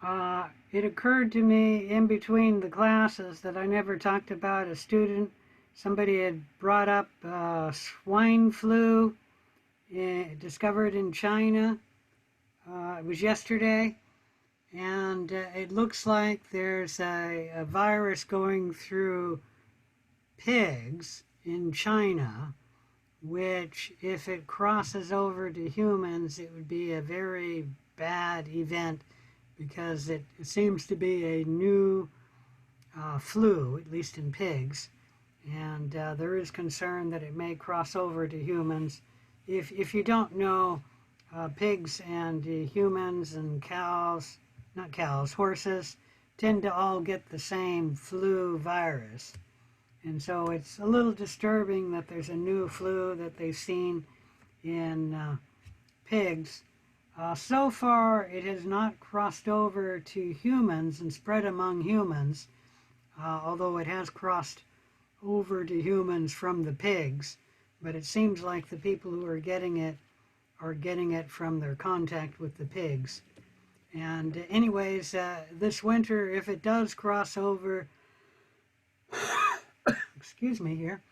It occurred to me in between the classes that I never talked about a student. Somebody had brought up swine flu discovered in China. It was yesterday, and it looks like there's a virus going through pigs in China, which, if it crosses over to humans, it would be a very bad event because it seems to be a new flu, at least in pigs, and there is concern that it may cross over to humans. If you don't know, pigs and humans and cows, not cows, horses, tend to all get the same flu virus. And so it's a little disturbing that there's a new flu that they've seen in pigs. So far, it has not crossed over to humans and spread among humans, although it has crossed over to humans from the pigs. But it seems like the people who are getting it from their contact with the pigs. And anyways, this winter, if it does cross over, excuse me here,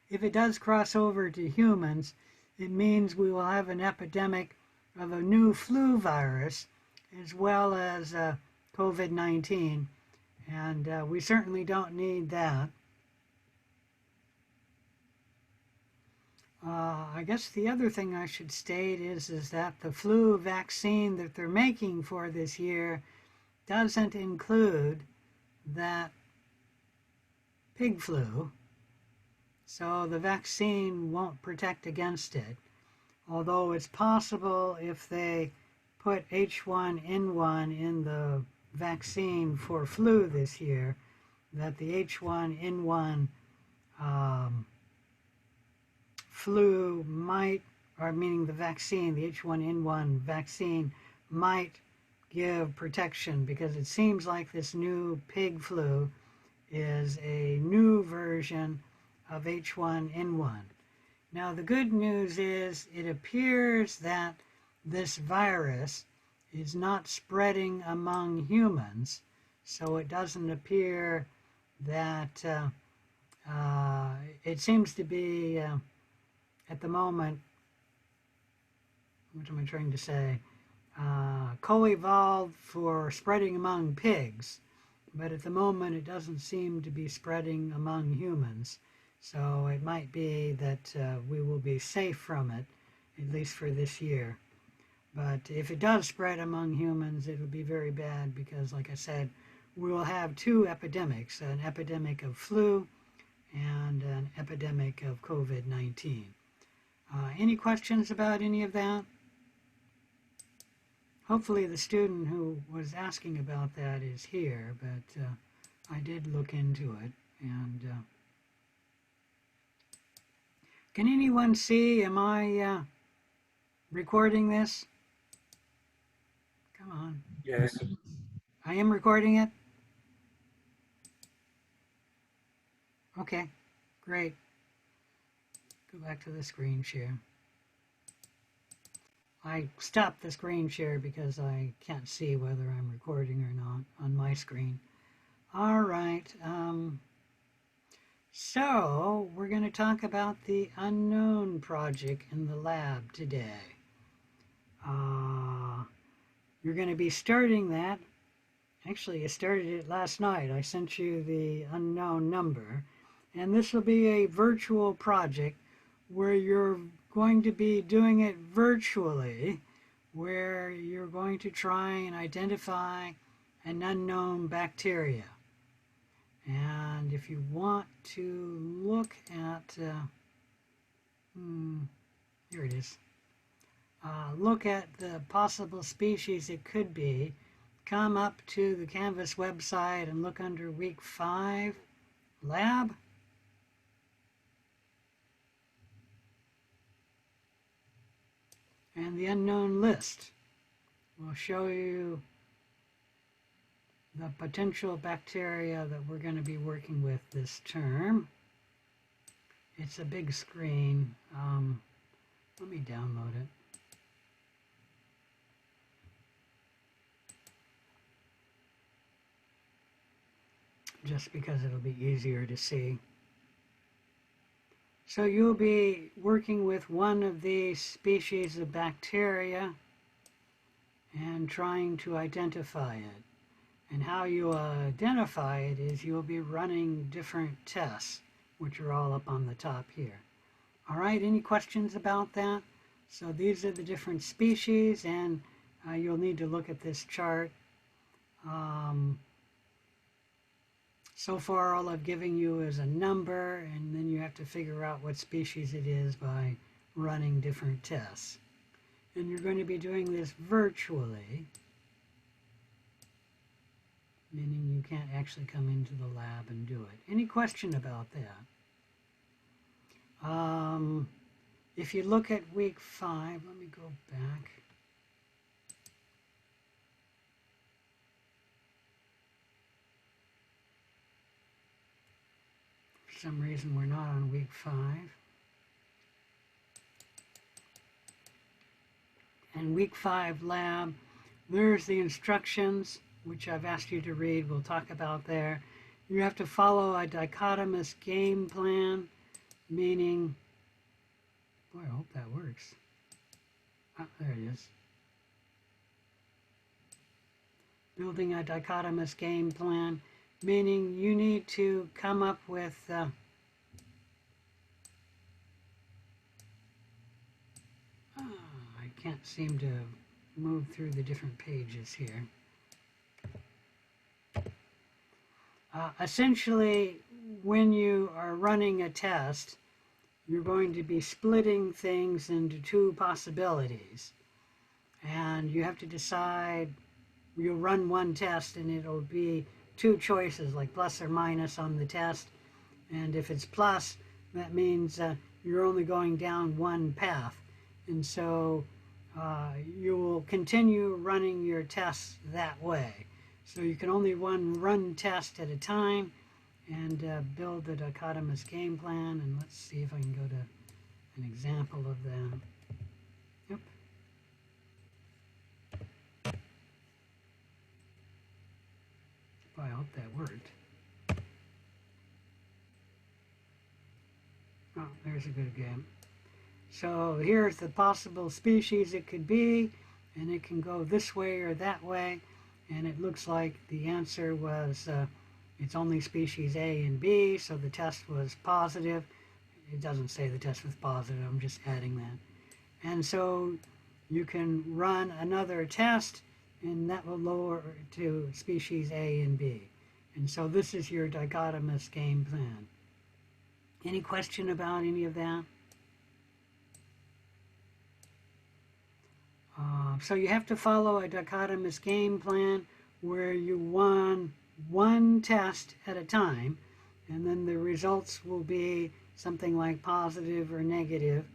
if it does cross over to humans, it means we will have an epidemic of a new flu virus as well as COVID-19, and we certainly don't need that. I guess the other thing I should state is that the flu vaccine that they're making for this year doesn't include that pig flu, so the vaccine won't protect against it. Although it's possible if they put H1N1 in the vaccine for flu this year, that the H1N1 flu might, or meaning the vaccine, the H1N1 vaccine might give protection, because it seems like this new pig flu is a new version of H1N1. Now, the good news is it appears that this virus is not spreading among humans, so it doesn't appear that it seems to be, at the moment, what am I trying to say, co-evolved for spreading among pigs, but at the moment it doesn't seem to be spreading among humans. So it might be that we will be safe from it, at least for this year. But if it does spread among humans, it will be very bad because, like I said, we will have two epidemics, an epidemic of flu and an epidemic of COVID-19. Any questions about any of that? Hopefully the student who was asking about that is here, but I did look into it. And can anyone see, am I recording this? Come on. Yes. I am recording it? Okay, great. Go back to the screen share. I stopped the screen share because I can't see whether I'm recording or not on my screen. All right. So we're going to talk about the unknown project in the lab today. You're going to be starting that. Actually, you started it last night. I sent you the unknown number. And this will be a virtual project where you're going to be doing it virtually, where you're going to try and identify an unknown bacteria. And if you want to look at, here it is, look at the possible species it could be, come up to the Canvas website and look under week 5, lab. And the unknown list will show you the potential bacteria that we're going to be working with this term. It's a big screen. Let me download it. just because it'll be easier to see. So you'll be working with one of these species of bacteria and trying to identify it. And how you identify it is you'll be running different tests, which are all up on the top here. All right, any questions about that? So these are the different species, and you'll need to look at this chart. So far, all I've given you is a number, and then you have to figure out what species it is by running different tests. And you're going to be doing this virtually, meaning you can't actually come into the lab and do it. Any question about that? If you look at week 5, let me go back. For some reason, we're not on week 5. And week 5 lab, there's the instructions, which I've asked you to read. We'll talk about there. You have to follow a dichotomous game plan, meaning, boy, I hope that works. Ah, there it is. Building a dichotomous game plan, meaning you need to come up with I can't seem to move through the different pages here. Essentially, when you are running a test, you're going to be splitting things into 2 possibilities. And you have to decide, you'll run one test and it'll be 2 choices, like plus or minus on the test. And if it's plus, that means you're only going down one path. And so you will continue running your tests that way. So you can only run test at a time and build a dichotomous game plan. And let's see if I can go to an example of that. Yep. Boy, I hope that worked. Oh, there's a good game. So here's the possible species it could be, and it can go this way or that way. And it looks like the answer was it's only species A and B, so the test was positive. It doesn't say the test was positive, I'm just adding that. And so you can run another test, and that will lower to species A and B. And so this is your dichotomous game plan. Any question about any of that? So you have to follow a dichotomous game plan where you run one test at a time, and then the results will be something like positive or negative.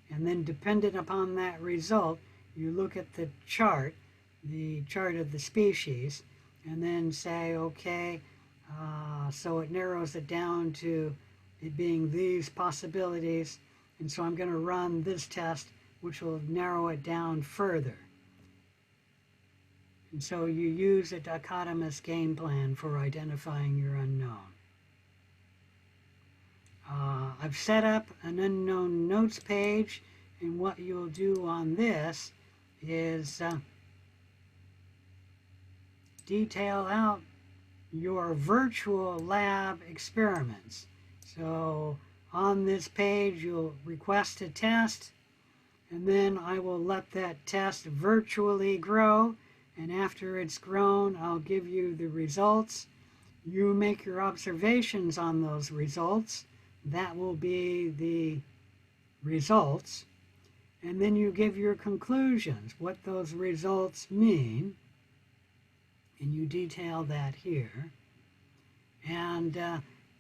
And then dependent upon that result, you look at the chart of the species, and then say, okay, so it narrows it down to it being these possibilities, and so I'm going to run this test, which will narrow it down further. And so you use a dichotomous game plan for identifying your unknown. I've set up an unknown notes page, and what you'll do on this is detail out your virtual lab experiments. So on this page, you'll request a test, and then I will let that test virtually grow, and after it's grown, I'll give you the results. You make your observations on those results. That will be the results. And then you give your conclusions, what those results mean, and you detail that here. And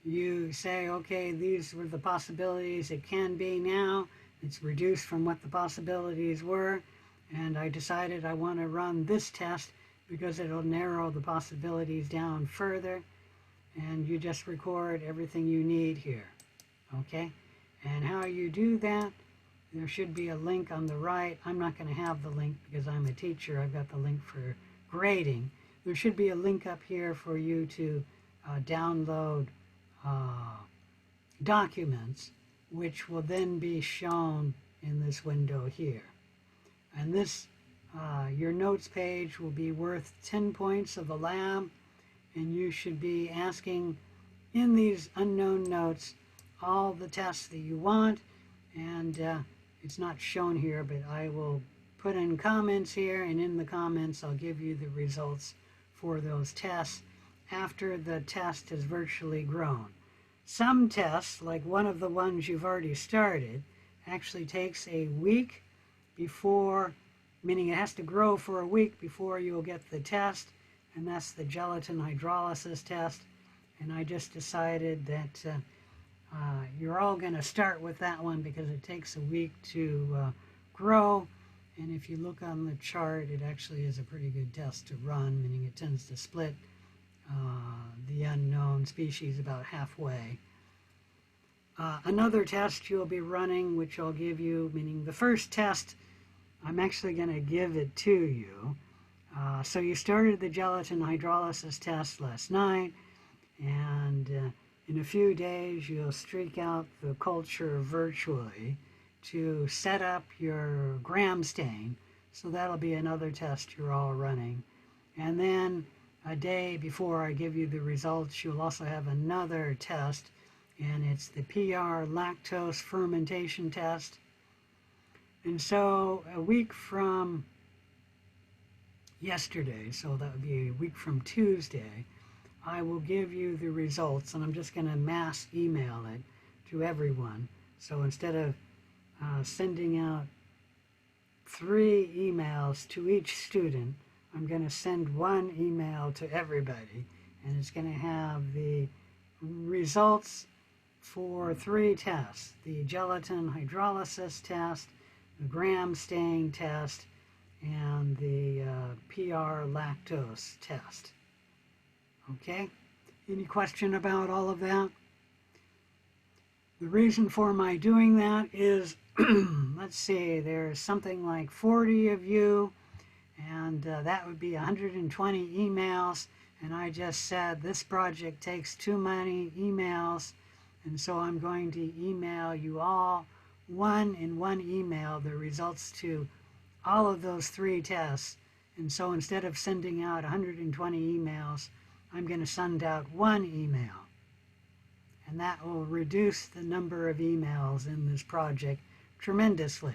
you say, okay, these were the possibilities it can be now. It's reduced from what the possibilities were. And I decided I want to run this test because it'll narrow the possibilities down further. And you just record everything you need here. Okay? And how you do that, there should be a link on the right. I'm not going to have the link because I'm a teacher. I've got the link for grading. There should be a link up here for you to download documents, which will then be shown in this window here. And this, your notes page will be worth 10 points of the lab, and you should be asking in these unknown notes all the tests that you want, and it's not shown here, but I will put in comments here, and in the comments I'll give you the results for those tests after the test has virtually grown. Some tests, like one of the ones you've already started, actually takes a week before, meaning it has to grow for a week before you'll get the test, and that's the gelatin hydrolysis test. And I just decided that you're all going to start with that one because it takes a week to grow. And if you look on the chart, it actually is a pretty good test to run, meaning it tends to split the unknown species about halfway. Another test you'll be running, which I'll give you, meaning the first test, I'm actually going to give it to you. So you started the gelatin hydrolysis test last night, and in a few days you'll streak out the culture virtually to set up your gram stain. So that'll be another test you're all running. And then a day before I give you the results, you'll also have another test, and it's the PR lactose fermentation test. And so a week from yesterday, so that would be a week from Tuesday, I will give you the results, and I'm just going to mass email it to everyone. So instead of sending out 3 emails to each student, I'm going to send 1 email to everybody, and it's going to have the results for 3 tests: the gelatin hydrolysis test, the gram stain test, and the PR lactose test. Okay? Any question about all of that? The reason for my doing that is, let's see, there's something like 40 of you, and that would be 120 emails, and I just said this project takes too many emails, and so I'm going to email you all in one email the results to all of those 3 tests. And so instead of sending out 120 emails, I'm going to send out 1 email. And that will reduce the number of emails in this project tremendously.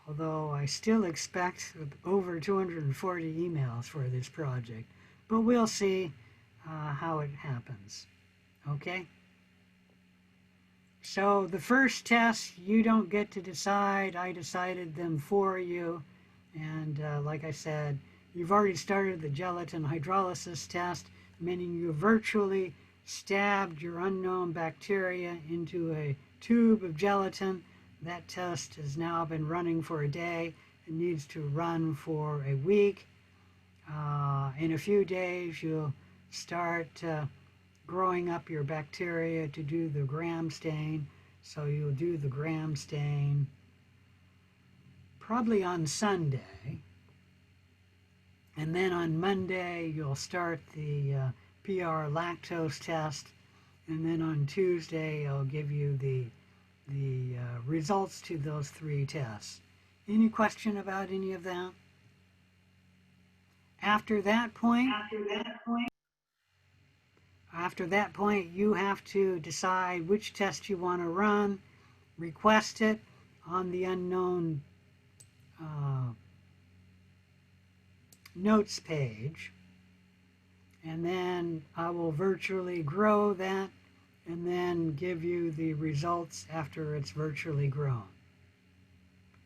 Although I still expect over 240 emails for this project. But we'll see how it happens. Okay? So the first test, you don't get to decide. I decided them for you. And like I said, you've already started the gelatin hydrolysis test, meaning you virtually stabbed your unknown bacteria into a tube of gelatin. That test has now been running for a day. It needs to run for a week. In a few days, you'll start growing up your bacteria to do the gram stain. So you'll do the gram stain probably on Sunday. And then on Monday, you'll start the PR lactose test. And then on Tuesday, I'll give you the results to those 3 tests. Any question about any of that? After that point, you have to decide which test you want to run, request it on the unknown notes page, and then I will virtually grow that and then give you the results after it's virtually grown.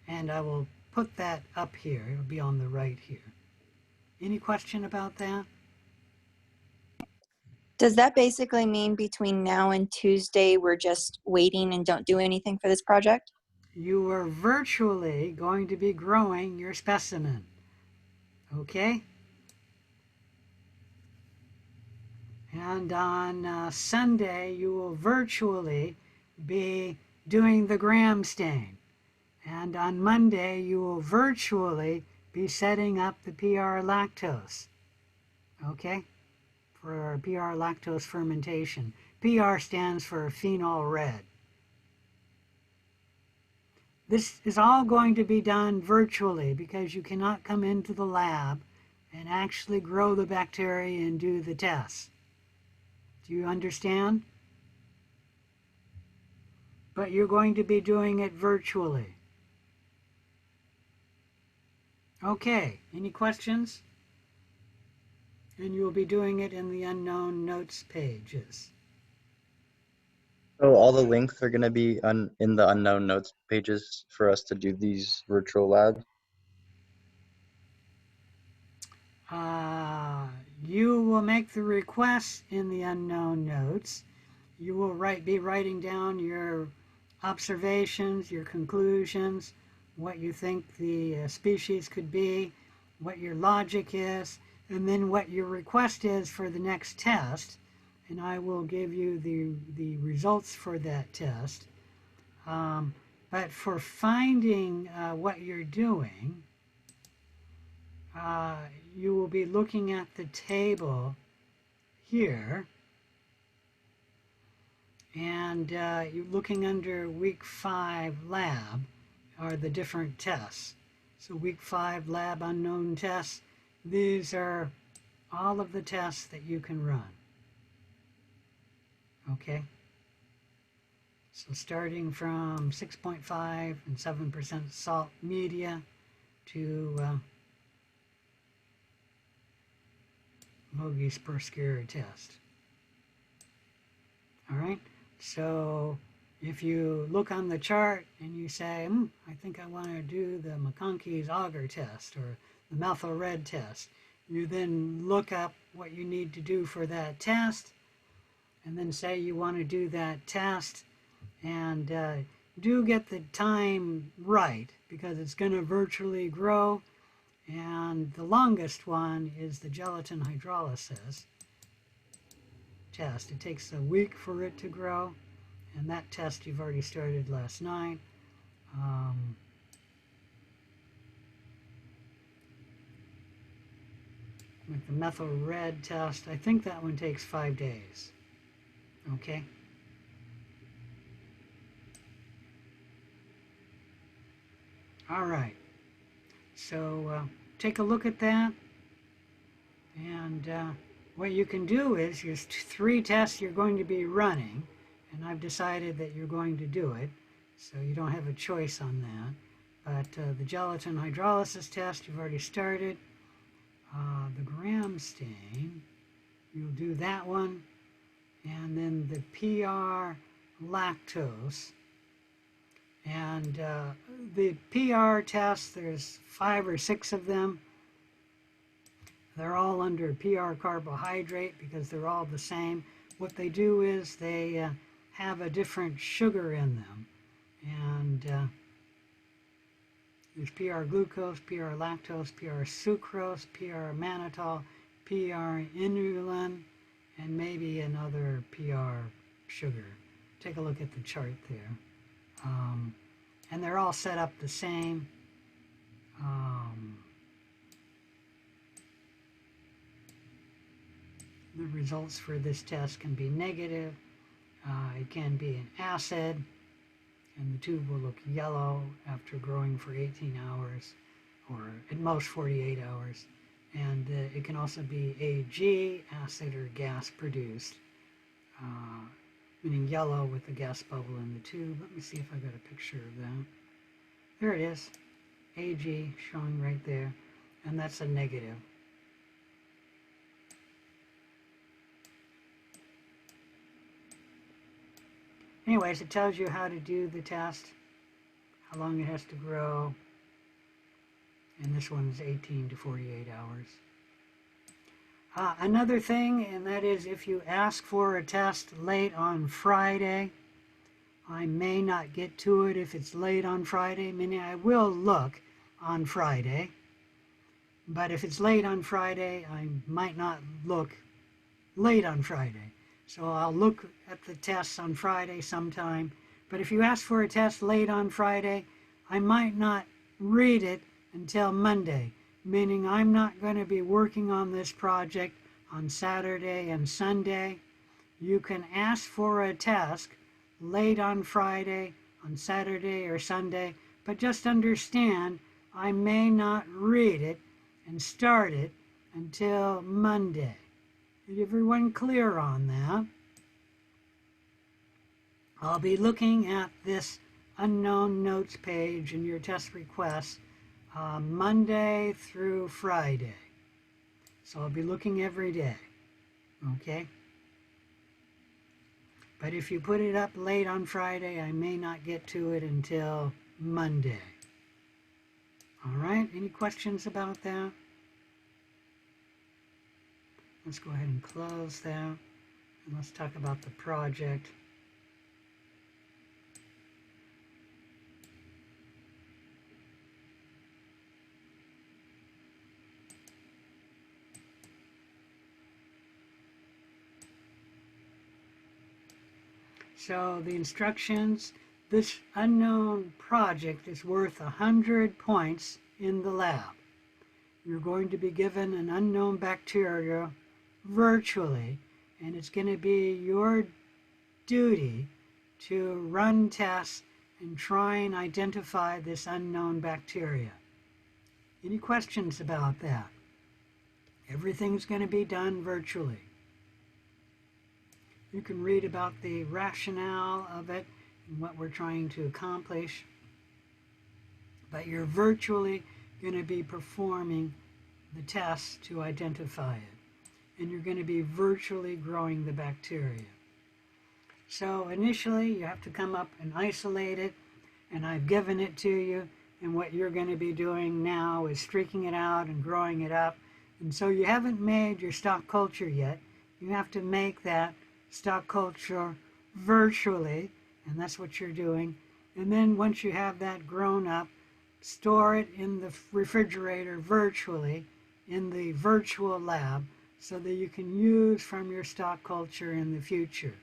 And I will put that up here. It'll be on the right here. Any question about that? Does that basically mean between now and Tuesday we're just waiting and don't do anything for this project? You are virtually going to be growing your specimen. Okay? And on Sunday, you will virtually be doing the gram stain. And on Monday, you will virtually be setting up the PR lactose. Okay? for PR lactose fermentation. PR stands for phenol red. This is all going to be done virtually because you cannot come into the lab and actually grow the bacteria and do the tests. Do you understand? But you're going to be doing it virtually. Okay, any questions? And you'll be doing it in the unknown notes pages. So all the links are going to be in the unknown notes pages for us to do these virtual labs? You will make the request in the unknown notes. You will be writing down your observations, your conclusions, what you think the species could be, what your logic is, and then what your request is for the next test. And I will give you the results for that test. But for finding what you're doing, you will be looking at the table here, and you're looking under week 5 lab are the different tests. So week 5 lab unknown tests, these are all of the tests that you can run. Okay? So starting from 6.5 and 7% salt media to Mogis per square test. All right, so if you look on the chart and you say, I think I want to do the McConkey's auger test or the methyl red test, you then look up what you need to do for that test and then say you want to do that test, and do get the time right because it's going to virtually grow. And the longest one is the gelatin hydrolysis test. It takes a week for it to grow, and that test you've already started last night. With the methyl red test, I think that one takes 5 days. Okay? All right. So take a look at that, and what you can do is there's 3 tests you're going to be running, and I've decided that you're going to do it, so you don't have a choice on that. But the gelatin hydrolysis test you've already started. The gram stain, you'll do that one, and then the PR lactose. And the PR tests, there's 5 or 6 of them. They're all under PR carbohydrate because they're all the same. What they do is they have a different sugar in them. And there's PR glucose, PR lactose, PR sucrose, PR mannitol, PR inulin, and maybe another PR sugar. Take a look at the chart there. And they're all set up the same. The results for this test can be negative. It can be an acid, and the tube will look yellow after growing for 18 hours, or at most 48 hours. And it can also be AG, acid or gas produced, meaning yellow with the gas bubble in the tube. Let me see if I got a picture of that. There it is, AG showing right there, and that's a negative. Anyways, it tells you how to do the test, how long it has to grow, and this one's 18 to 48 hours. Another thing, and that is if you ask for a test late on Friday, I may not get to it if it's late on Friday, meaning I will look on Friday, but if it's late on Friday, I might not look late on Friday. So I'll look at the tests on Friday sometime, but if you ask for a test late on Friday, I might not read it until Monday, meaning I'm not going to be working on this project on Saturday and Sunday. You can ask for a task late on Friday, on Saturday or Sunday, but just understand I may not read it and start it until Monday. Is everyone clear on that? I'll be looking at this unknown notes page in your test requests Monday through Friday. So I'll be looking every day, okay? But if you put it up late on Friday, I may not get to it until Monday. All right, any questions about that? Let's go ahead and close that, and let's talk about the project. So the instructions, this unknown project is worth 100 points in the lab. You're going to be given an unknown bacteria virtually, and it's going to be your duty to run tests and try and identify this unknown bacteria. Any questions about that? Everything's going to be done virtually. You can read about the rationale of it and what we're trying to accomplish, but you're virtually going to be performing the tests to identify it, and you're going to be virtually growing the bacteria. So initially you have to come up and isolate it, and I've given it to you, and what you're going to be doing now is streaking it out and growing it up. And so you haven't made your stock culture yet. You have to make that stock culture virtually, and that's what you're doing. And then once you have that grown up, store it in the refrigerator virtually in the virtual lab so that you can use from your stock culture in the future.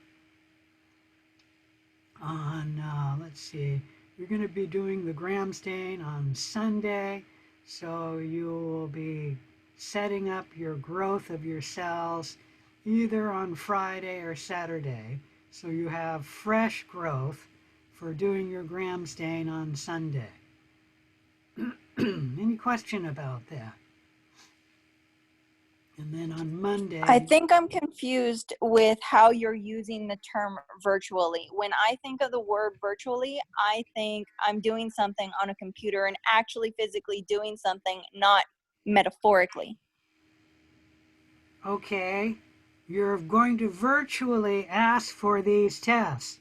Let's see, you're going to be doing the gram stain on Sunday, so you will be setting up your growth of your cells either on Friday or Saturday, so you have fresh growth for doing your gram stain on Sunday. Any question about that? And then on Monday... I think I'm confused with how you're using the term virtually. When I think of the word virtually, I think I'm doing something on a computer and actually physically doing something, not metaphorically. Okay, you're going to virtually ask for these tests.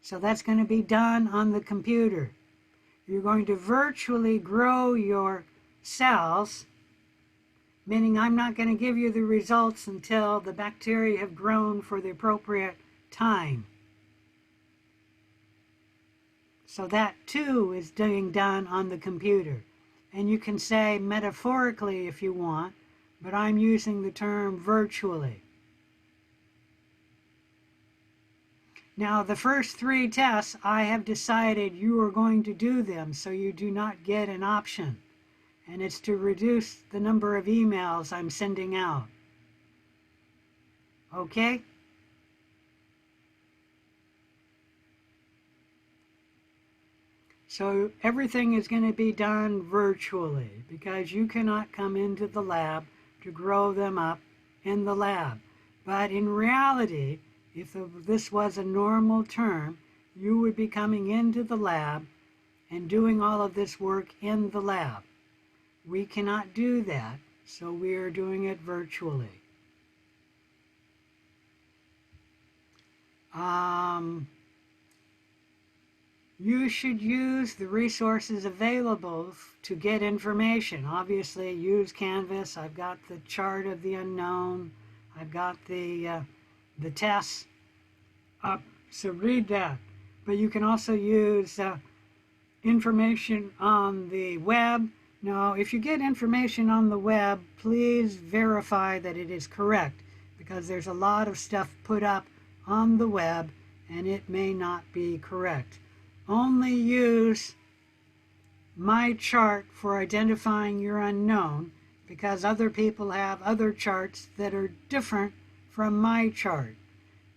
So that's going to be done on the computer. You're going to virtually grow your cells, meaning I'm not going to give you the results until the bacteria have grown for the appropriate time. So that too is being done on the computer. And you can say metaphorically if you want, but I'm using the term virtually. Now the first 3 tests, I have decided you are going to do them, so you do not get an option. And it's to reduce the number of emails I'm sending out. Okay? So everything is going to be done virtually because you cannot come into the lab to grow them up in the lab. But in reality, if this was a normal term, you would be coming into the lab and doing all of this work in the lab. We cannot do that, so we are doing it virtually. You should use the resources available to get information. Obviously, use Canvas. I've got the chart of the unknown. I've got the tests up, so read that. But you can also use information on the web. Now, if you get information on the web, please verify that it is correct, because there's a lot of stuff put up on the web and it may not be correct. Only use my chart for identifying your unknown, because other people have other charts that are different from my chart.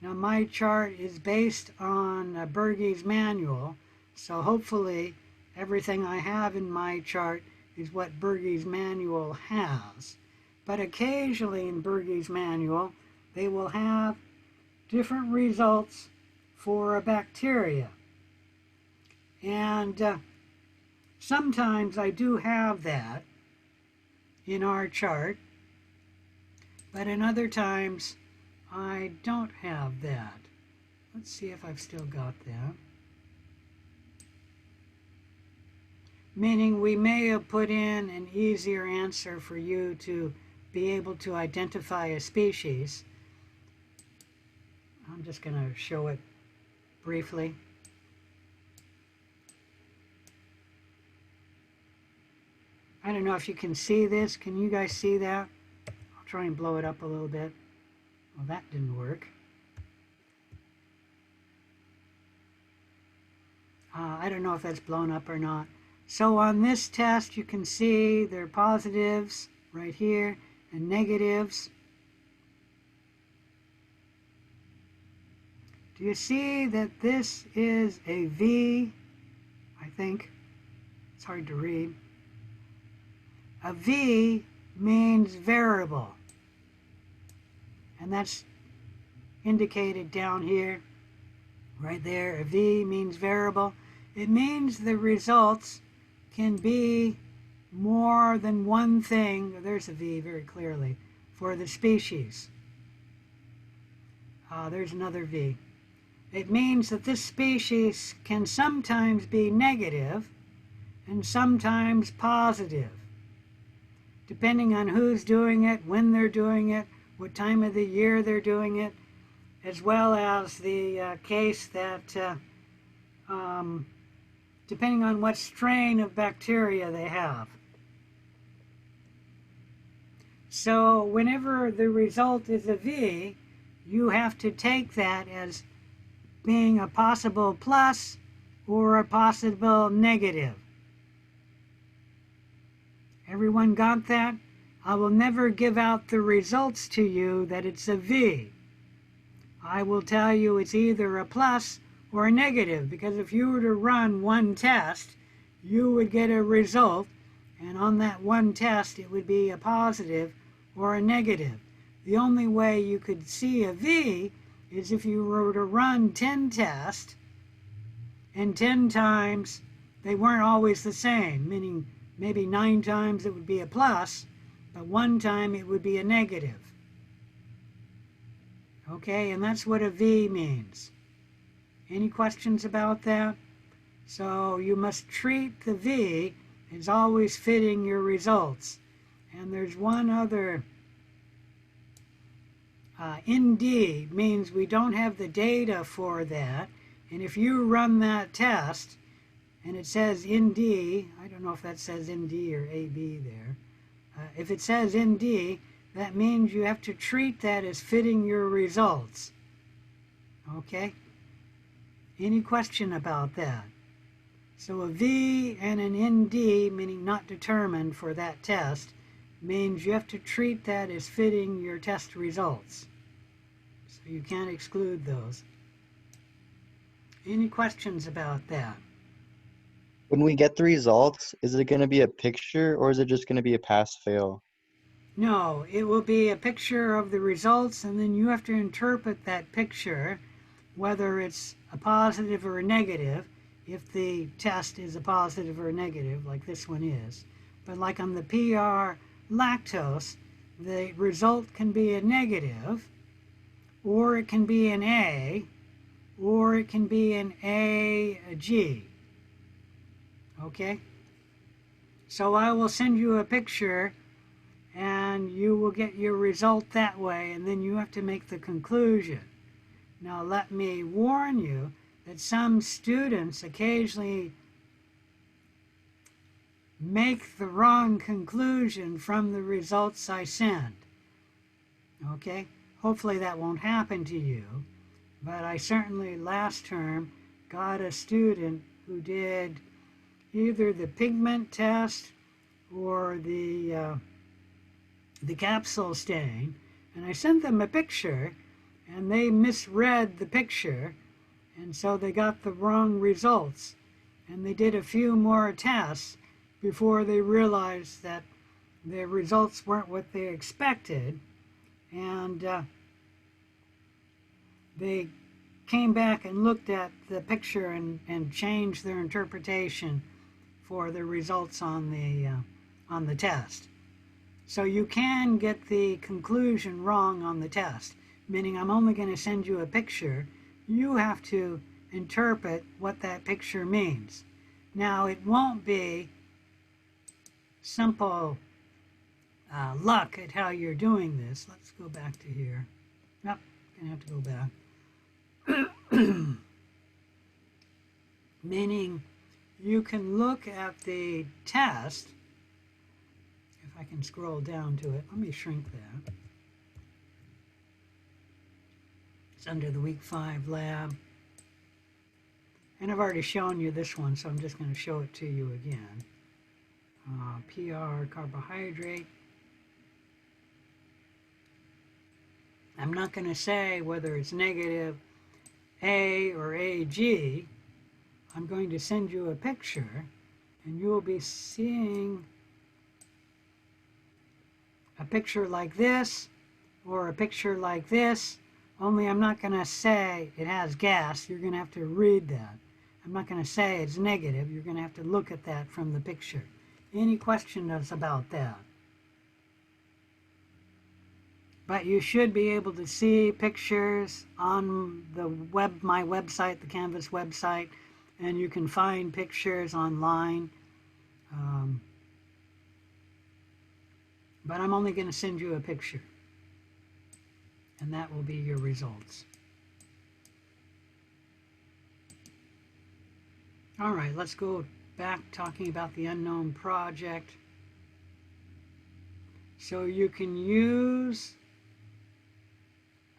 Now my chart is based on Bergey's manual, so hopefully everything I have in my chart is what Bergey's manual has. But occasionally in Bergey's manual, they will have different results for a bacteria. And sometimes I do have that in our chart, but in other times I don't have that. Let's see if I've still got that. Meaning we may have put in an easier answer for you to be able to identify a species. I'm just going to show it briefly. I don't know if you can see this. Can you guys see that? I'll try and blow it up a little bit. Well, that didn't work. I don't know if that's blown up or not. So on this test, you can see there are positives right here and negatives. Do you see that this is a V? I think. It's hard to read. A V means variable. And that's indicated down here, right there. A V means variable. It means the results can be more than one thing. There's a V very clearly for the species. There's another V. It means that this species can sometimes be negative and sometimes positive, depending on who's doing it, when they're doing it, what time of the year they're doing it, as well as the case that depending on what strain of bacteria they have. So whenever the result is a V, you have to take that as being a possible plus or a possible negative. Everyone got that? I will never give out the results to you that it's a V. I will tell you it's either a plus or a negative, because if you were to run one test, you would get a result, and on that one test it would be a positive or a negative. The only way you could see a V is if you were to run 10 tests, and 10 times they weren't always the same, meaning maybe 9 times it would be a plus, but one time it would be a negative. Okay, and that's what a V means. Any questions about that? So you must treat the V as always fitting your results. And there's one other. ND means we don't have the data for that. And if you run that test and it says ND, I don't know if that says ND or AB there. If it says ND, that means you have to treat that as fitting your results. Okay? Any question about that? So a V and an ND, meaning not determined for that test, means you have to treat that as fitting your test results. So you can't exclude those. Any questions about that? When we get the results, is it going to be a picture or is it just going to be a pass-fail? No, it will be a picture of the results, and then you have to interpret that picture, whether it's a positive or a negative, if the test is a positive or a negative, like this one is. But like on the PR lactose, the result can be a negative, or it can be an A, or it can be an AG. Okay? So I will send you a picture and you will get your result that way, and then you have to make the conclusion. Now let me warn you that some students occasionally make the wrong conclusion from the results I send. Okay? Hopefully that won't happen to you, but I certainly last term got a student who did either the pigment test or the the capsule stain, and I sent them a picture, and they misread the picture, and so they got the wrong results. And they did a few more tests before they realized that the results weren't what they expected, and they came back and looked at the picture and changed their interpretation for the results on the test. So you can get the conclusion wrong on the test, meaning I'm only going to send you a picture. You have to interpret what that picture means. Now, it won't be simple luck at how you're doing this. Let's go back to here. Nope, gonna have to go back. Meaning, you can look at the test. If I can scroll down to it, let me shrink that. It's under the week 5 lab. And I've already shown you this one, so I'm just going to show it to you again. PR carbohydrate. I'm not going to say whether it's negative A or AG. I'm going to send you a picture, and you will be seeing a picture like this or a picture like this, only I'm not going to say it has gas. You're going to have to read that. I'm not going to say it's negative. You're going to have to look at that from the picture. Any questions about that? But you should be able to see pictures on the my website, the Canvas website, and you can find pictures online. But I'm only going to send you a picture, and that will be your results. All right, let's go back talking about the unknown project. So you can use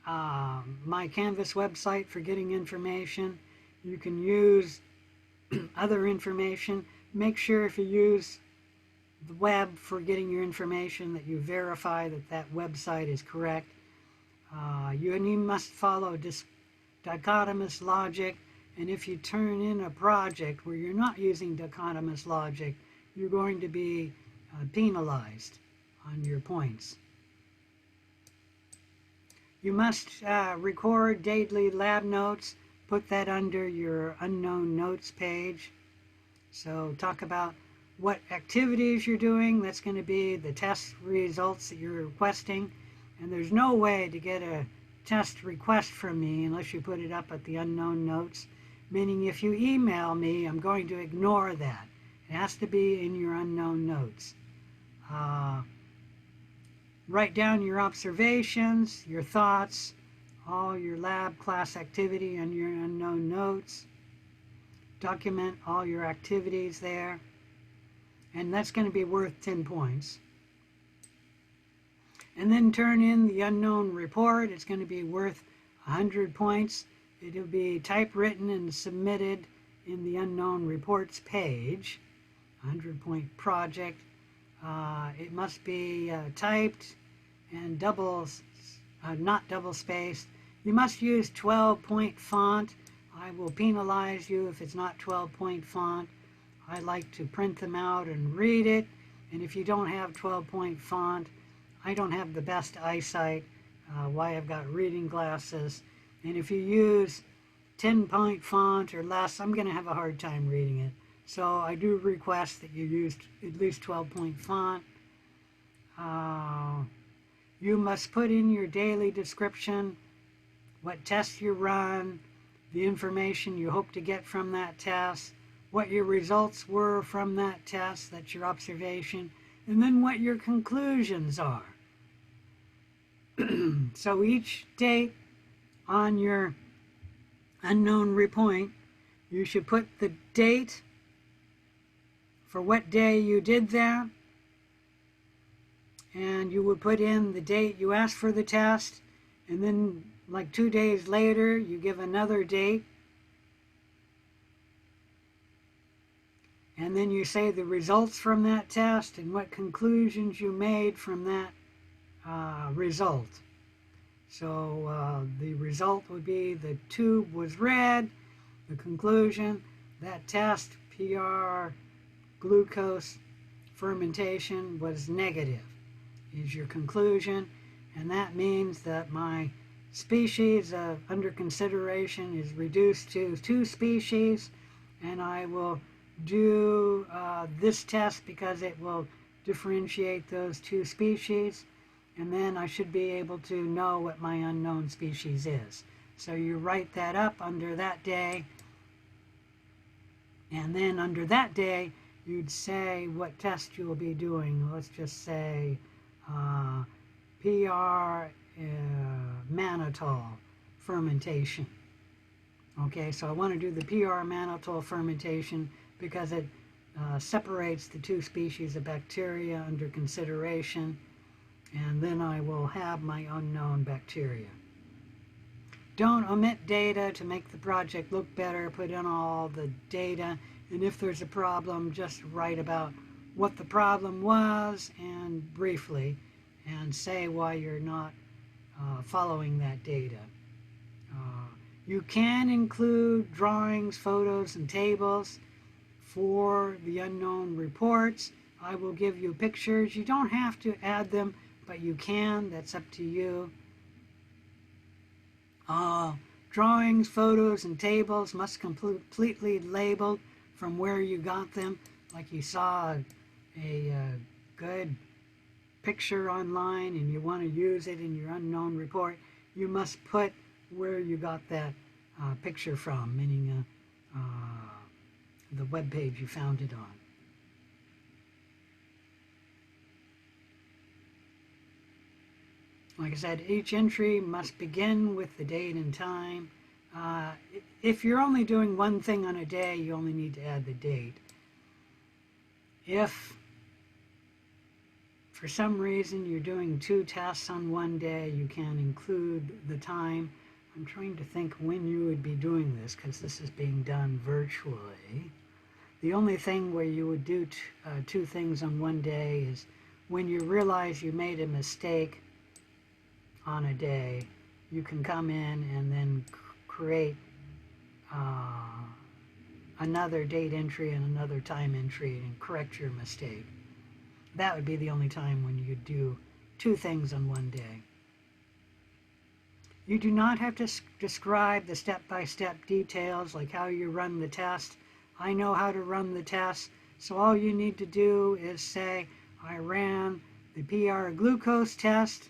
my Canvas website for getting information. You can use other information. Make sure if you use the web for getting your information that you verify that that website is correct. You must follow dichotomous logic, and if you turn in a project where you're not using dichotomous logic, you're going to be penalized on your points. You must record daily lab notes, put that under your unknown notes page. So talk about what activities you're doing. That's going to be the test results that you're requesting. And there's no way to get a test request from me unless you put it up at the unknown notes. Meaning if you email me, I'm going to ignore that. It has to be in your unknown notes. Write down your observations, your thoughts, all your lab class activity and your unknown notes. Document all your activities there. And that's going to be worth 10 points. And then turn in the unknown report. It's going to be worth 100 points. It'll be typewritten and submitted in the unknown reports page. 100-point project. It must be typed and not double spaced. You must use 12-point font. I will penalize you if it's not 12-point font. I like to print them out and read it. And if you don't have 12-point font, I don't have the best eyesight. Why I've got reading glasses. And if you use 10-point font or less, I'm going to have a hard time reading it. So I do request that you use at least 12-point font. You must put in your daily description, what tests you run, the information you hope to get from that test, what your results were from that test, that's your observation, and then what your conclusions are. So each date on your unknown report, you should put the date for what day you did that, and you would put in the date you asked for the test, and then like 2 days later you give another date, and then you say the results from that test and what conclusions you made from that result. So the result would be the tube was red. The conclusion, that test, PR glucose fermentation, was negative, is your conclusion. And that means that my species under consideration is reduced to 2 species, and I will do this test because it will differentiate those 2 species, and then I should be able to know what my unknown species is. So you write that up under that day, and then under that day you'd say what test you will be doing. Let's just say PR mannitol fermentation. Okay, so I want to do the PR mannitol fermentation because it separates the 2 species of bacteria under consideration, and then I will have my unknown bacteria. Don't omit data to make the project look better. Put in all the data, and if there's a problem, just write about what the problem was and briefly, and say why you're not following that data. You can include drawings, photos, and tables for the unknown reports. I will give you pictures. You don't have to add them, but you can. That's up to you. Drawings, photos, and tables must completely labeled from where you got them. Like you saw a good picture online and you want to use it in your unknown report, you must put where you got that picture from, meaning the web page you found it on. Like I said, each entry must begin with the date and time. If you're only doing one thing on a day, you only need to add the date. If for some reason you're doing 2 tests on one day, you can include the time. I'm trying to think when you would be doing this because this is being done virtually. The only thing where you would do 2 things on one day is when you realize you made a mistake on a day. You can come in and then create another date entry and another time entry and correct your mistake. That would be the only time when you do 2 things on one day. You do not have to describe the step-by-step details like how you run the test. I know how to run the test, so all you need to do is say, I ran the PR glucose test,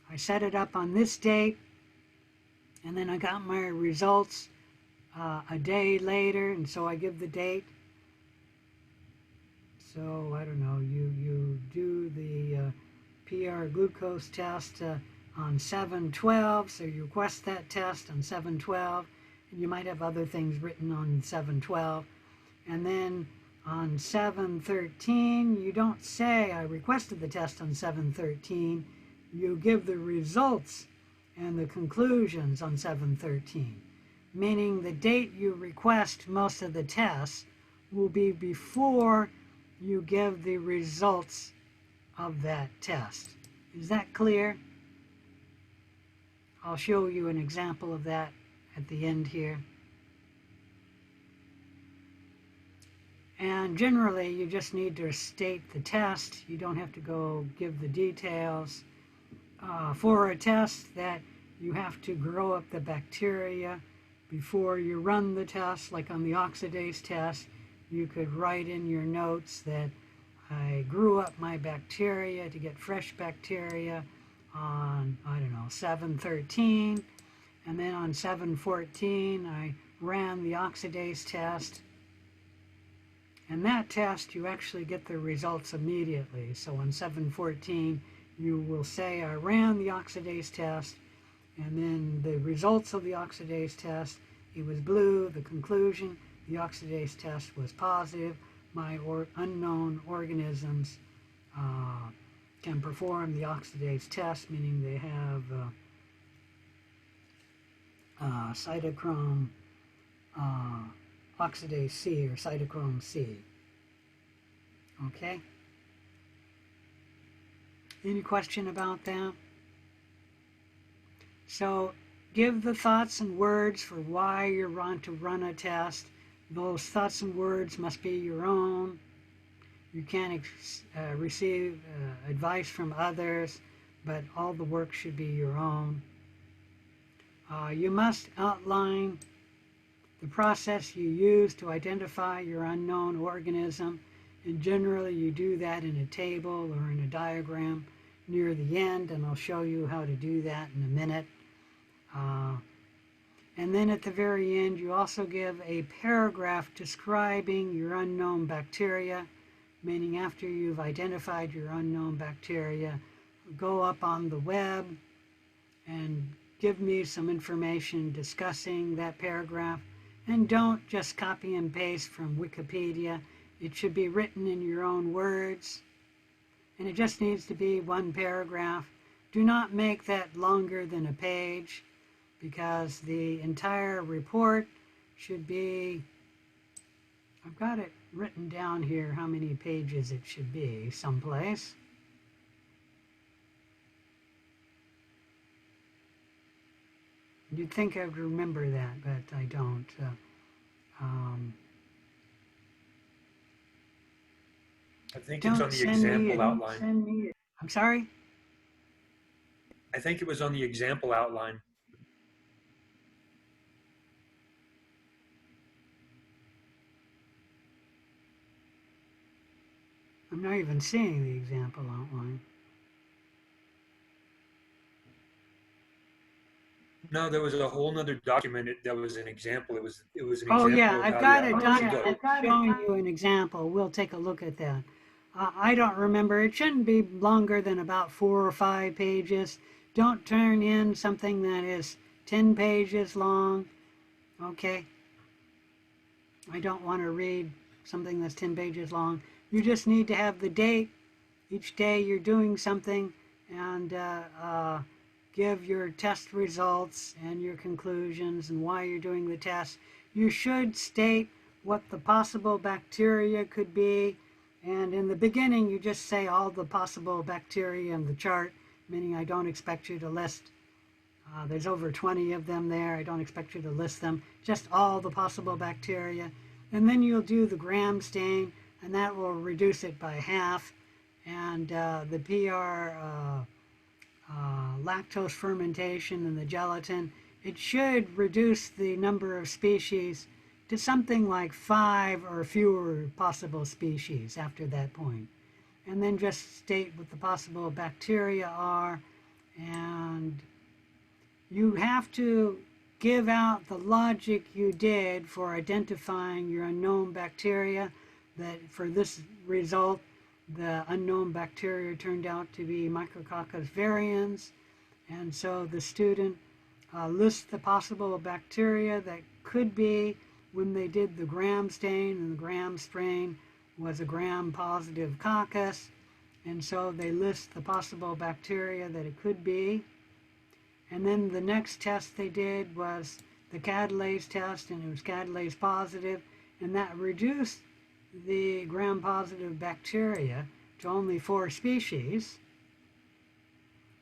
I set it up on this date, and then I got my results a day later, and so I give the date. So, I don't know, you do the PR glucose test on 7/12, so you request that test on 7/12, and you might have other things written on 7/12. And then on 7/13, you don't say, I requested the test on 7/13. You give the results and the conclusions on 7/13, meaning the date you request most of the tests will be before you give the results of that test. Is that clear? I'll show you an example of that at the end here. And generally, you just need to state the test. You don't have to go give the details. For a test that you have to grow up the bacteria before you run the test, like on the oxidase test, you could write in your notes that I grew up my bacteria to get fresh bacteria on, I don't know, 7/13, and then on 7/14 I ran the oxidase test, and that test you actually get the results immediately. So on 7/14 you will say I ran the oxidase test, and then the results of the oxidase test, it was blue. The conclusion, the oxidase test was positive. My unknown organisms can perform the oxidase test, meaning they have cytochrome oxidase C, or cytochrome C. Okay? Any question about that? So give the thoughts and words for why you want to run a test. Those thoughts and words must be your own. You can't receive advice from others, but all the work should be your own. You must outline the process you use to identify your unknown organism, and generally you do that in a table or in a diagram near the end, and I'll show you how to do that in a minute. And then at the very end, you also give a paragraph describing your unknown bacteria, meaning after you've identified your unknown bacteria, go up on the web and give me some information discussing that paragraph. And don't just copy and paste from Wikipedia. It should be written in your own words. And it just needs to be one paragraph. Do not make that longer than a page, because the entire report should be, I've got it written down here how many pages it should be someplace. You'd think I would remember that, but I don't. I think it's on the example outline. I'm sorry? I think it was on the example outline. I'm not even seeing the example outline. No, there was a whole nother document that was an example. It was an Oh example yeah, of I've how got the it outline should done. go. I'm showing you an example. We'll take a look at that. I don't remember. It shouldn't be longer than about 4 or 5 pages. Don't turn in something that is 10 pages long. Okay? I don't want to read something that's 10 pages long. You just need to have the date. Each day you're doing something, and give your test results and your conclusions and why you're doing the test. You should state what the possible bacteria could be, and in the beginning you just say all the possible bacteria in the chart, meaning I don't expect you to list, there's over 20 of them there, I don't expect you to list them, just all the possible bacteria. And then you'll do the gram stain, and that will reduce it by half, and the PR lactose fermentation and the gelatin, it should reduce the number of species to something like 5 or fewer possible species after that point. And then just state what the possible bacteria are, and you have to give out the logic you did for identifying your unknown bacteria, that for this result the unknown bacteria turned out to be Micrococcus varians, and so the student lists the possible bacteria that could be when they did the gram stain, and the gram strain was a gram-positive coccus, and so they list the possible bacteria that it could be. And then the next test they did was the catalase test, and it was catalase positive, and that reduced the gram-positive bacteria to only 4 species.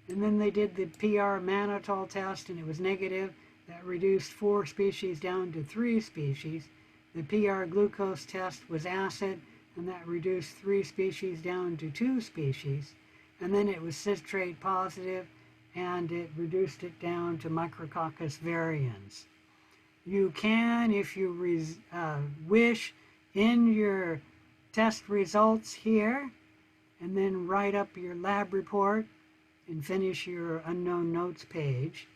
And then they did the PR mannitol test, and it was negative. That reduced 4 species down to 3 species. The PR glucose test was acid, and that reduced 3 species down to 2 species. And then it was citrate positive, and it reduced it down to Micrococcus varians. You can, if you wish, in your test results here, and then write up your lab report and finish your unknown notes page,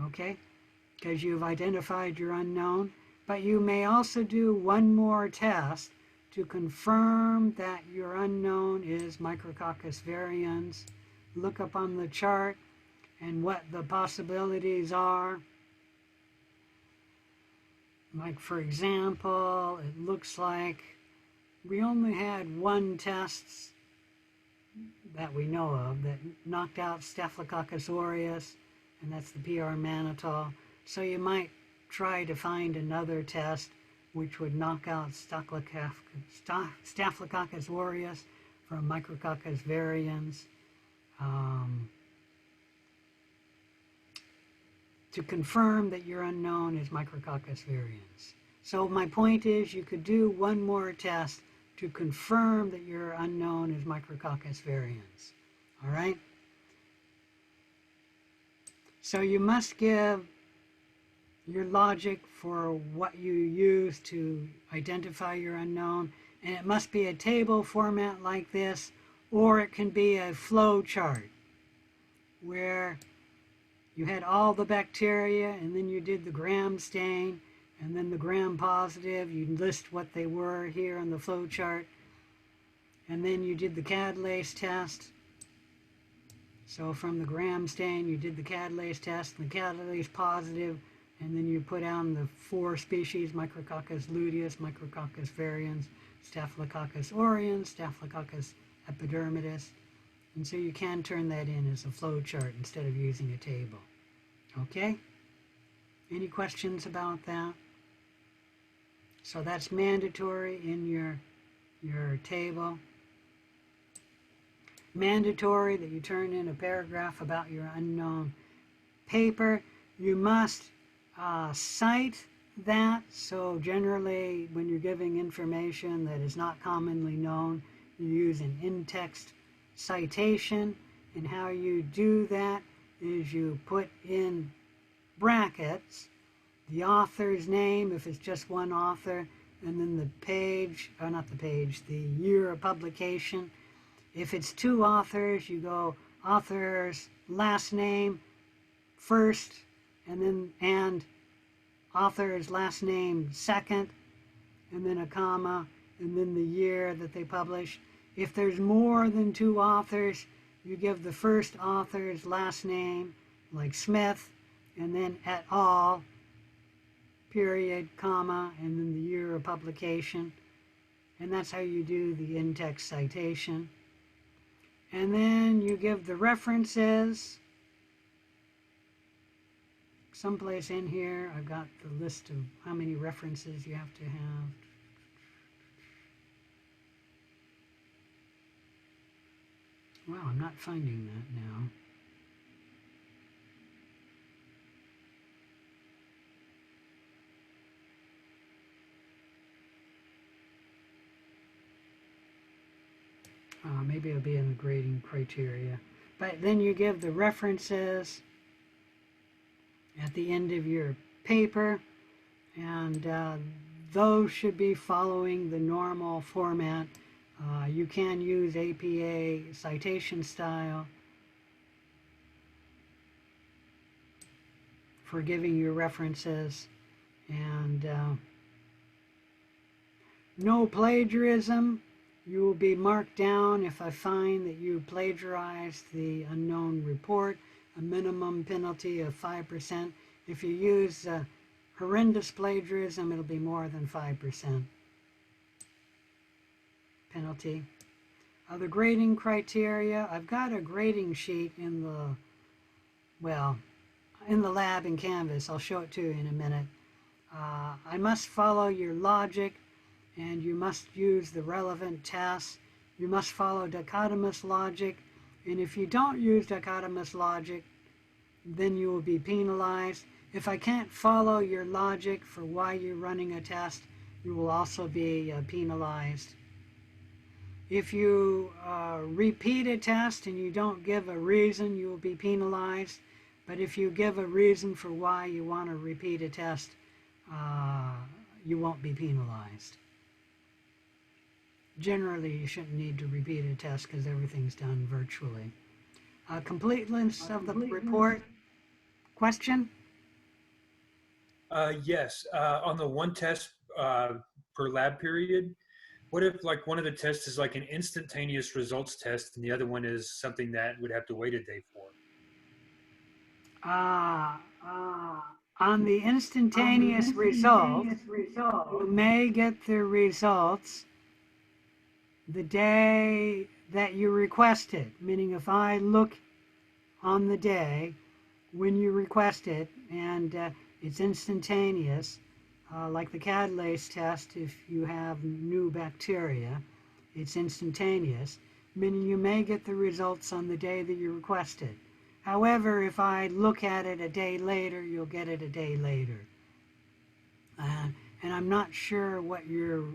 okay, because you've identified your unknown. But you may also do one more test to confirm that your unknown is Micrococcus varians. Look up on the chart and what the possibilities are. Like, for example, it looks like we only had 1 test that we know of that knocked out Staphylococcus aureus, and that's the PR mannitol. So you might try to find another test which would knock out Staphylococcus aureus from Micrococcus varians. to confirm that your unknown is Micrococcus varians. So my point is you could do one more test to confirm that your unknown is Micrococcus varians. All right? So you must give your logic for what you use to identify your unknown, and it must be a table format like this, or it can be a flow chart where you had all the bacteria and then you did the gram stain and then the gram positive. You list what they were here on the flow chart, and then you did the catalase test. So from the gram stain, you did the catalase test, and the catalase positive, and then you put down the 4 species: Micrococcus luteus, Micrococcus varians, Staphylococcus aureus, Staphylococcus epidermidis. And so you can turn that in as a flow chart instead of using a table. Okay? Any questions about that? So that's mandatory in your table. Mandatory that you turn in a paragraph about your unknown paper. You must cite that. So generally, when you're giving information that is not commonly known, you use an in-text citation. And how you do that is you put in brackets the author's name if it's just one author, and then the page, or not the page, the year of publication. If it's 2 authors, you go author's last name first, and author's last name second, and then a comma, and then the year that they published. If there's more than 2 authors, you give the first author's last name, like Smith, and then et al., period, comma, and then the year of publication. And that's how you do the in-text citation. And then you give the references. Someplace in here, I've got the list of how many references you have to have. Wow, I'm not finding that now. Maybe it'll be in the grading criteria. But then you give the references at the end of your paper, and those should be following the normal format. You can use APA citation style for giving your references, and no plagiarism. You will be marked down if I find that you plagiarized the unknown report, a minimum penalty of 5%. If you use horrendous plagiarism, it'll be more than 5% penalty. The grading criteria, I've got a grading sheet in the lab in Canvas. I'll show it to you in a minute. I must follow your logic, and you must use the relevant tests. You must follow dichotomous logic, and if you don't use dichotomous logic, then you will be penalized. If I can't follow your logic for why you're running a test, you will also be penalized. If you repeat a test and you don't give a reason, you will be penalized. But if you give a reason for why you want to repeat a test, you won't be penalized. Generally, you shouldn't need to repeat a test because everything's done virtually. Completeness of the report. Question? Yes. On the one test per lab period, what if like one of the tests is like an instantaneous results test and the other one is something that would have to wait a day for? On the instantaneous results, you may get the results the day that you request it, meaning if I look on the day when you request it and it's instantaneous, like the catalase test, if you have new bacteria, it's instantaneous. meaning you may get the results on the day that you requested. However, if I look at it a day later, you'll get it a day later. And I'm not sure what your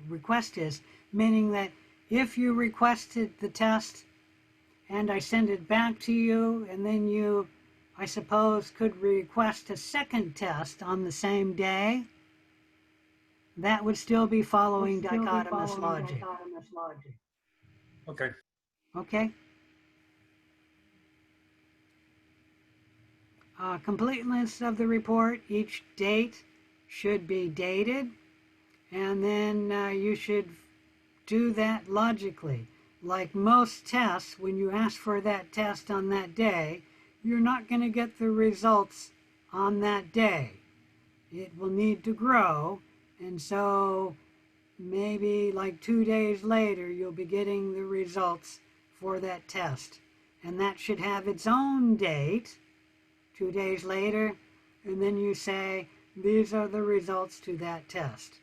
request is, meaning that if you requested the test and I send it back to you, and then you, I suppose, could request a second test on the same day, that would still be following dichotomous logic. Okay. Okay? Completeness of the report, each date should be dated, and then you should do that logically. Like most tests, when you ask for that test on that day, you're not going to get the results on that day. It will need to grow, and so maybe like 2 days later, you'll be getting the results for that test. And that should have its own date, 2 days later, and then you say, these are the results to that test.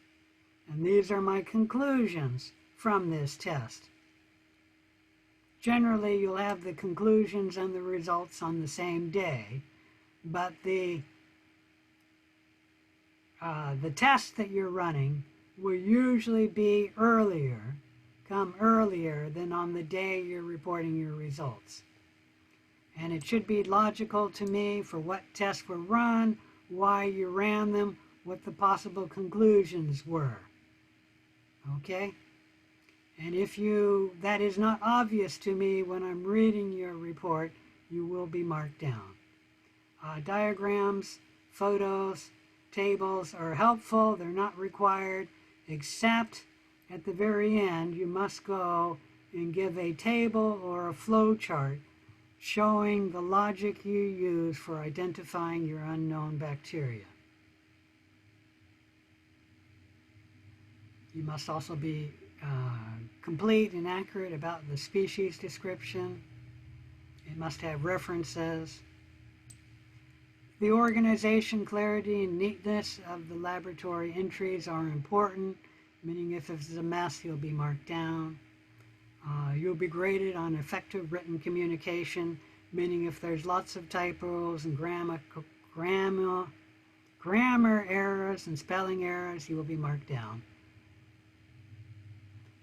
And these are my conclusions from this test. Generally, you'll have the conclusions and the results on the same day, but the test that you're running will usually be come earlier than on the day you're reporting your results. And it should be logical to me for what tests were run, why you ran them, what the possible conclusions were. Okay? And if that is not obvious to me when I'm reading your report, you will be marked down. Diagrams, photos, tables are helpful. They're not required, except at the very end, you must go and give a table or a flow chart showing the logic you use for identifying your unknown bacteria. You must also be complete and accurate about the species description. It must have references. The organization, clarity, and neatness of the laboratory entries are important, meaning if it's a mess, you'll be marked down. You'll be graded on effective written communication, meaning if there's lots of typos and grammar errors and spelling errors, you will be marked down.